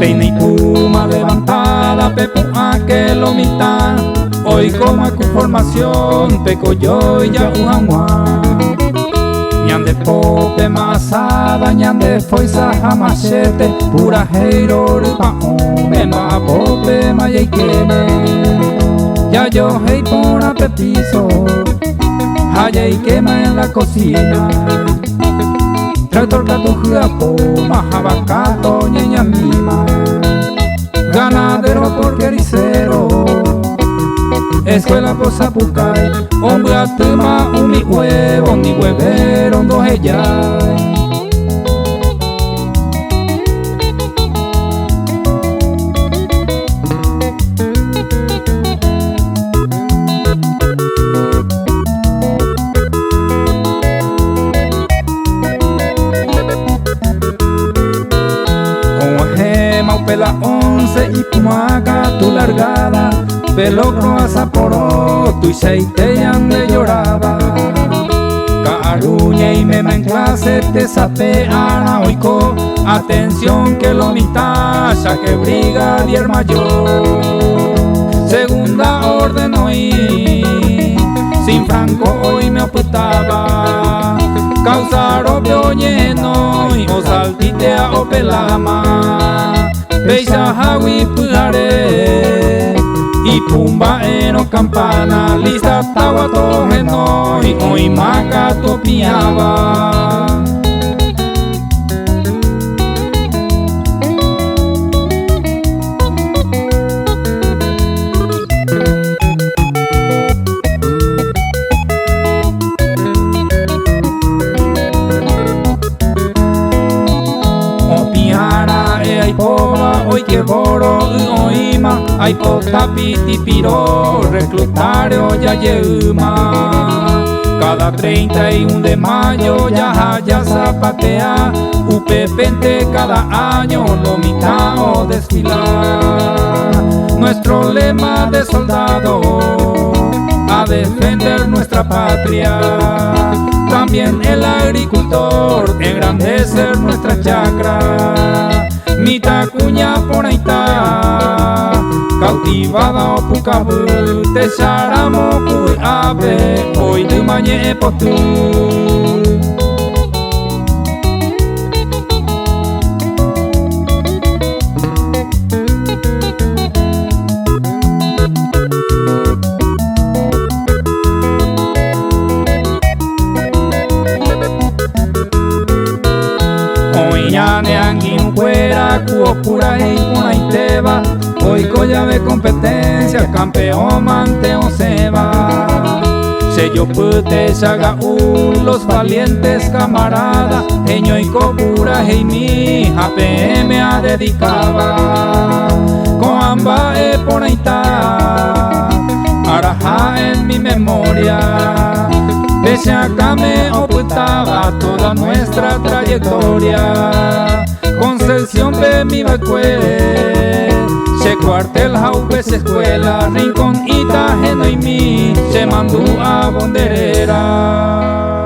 peine y puma levantada, pepuá que lo mitad. Hoy como cu formación, peco yo y ya uhamua. Ñande pope masada, ñande foisa jamachete, pura heiro rupa ome, ma pope mayeikeme. Ya yo hei pona pepizo, haya y quema en la cocina. Tractor catujua poma, jabacato, ñeña mima. Ganadero porquericero, escuela por Zapucay, hombre atema un mi huevo, ni huevero, dos ellay. Pela 11 y pumaca tu largada, pelo croasa poroto y seitean de lloraba. Caruña y mema en clase te sapean oico, atención que lo mitad, ya que brigadier mayor. Segunda orden hoy, sin Franco hoy me optaba, causar obvio lleno y o saltitea o pelama. Beisa hawi puare y pumba eno campana, lista tawa tojeno y hoy maca topiaba. Hoy que boro oima, ay potapiti piro, reclutario ya yeuma. Cada 31 de mayo ya zapatea, UP20 cada año lo mitao desfilar. Nuestro lema de soldado, a defender nuestra patria. También el agricultor, engrandecer nuestra chacra. Mita cuña por ahí está, cautivada o pucabu, te charamo cuy ave, hoy de mañe potu. Cuo pura y una y teba, hoy colla de competencia, campeón manteo se va. Sello pute saga los valientes camaradas, eño y copura y mi APM a dedicaba. Con amba por ahí está, araja en mi memoria. Desde acá me ocultaba toda nuestra trayectoria. Concepción de mi vacue, se cuartel jauves escuela, rincón itajeno y mi, se mandó a bonderera.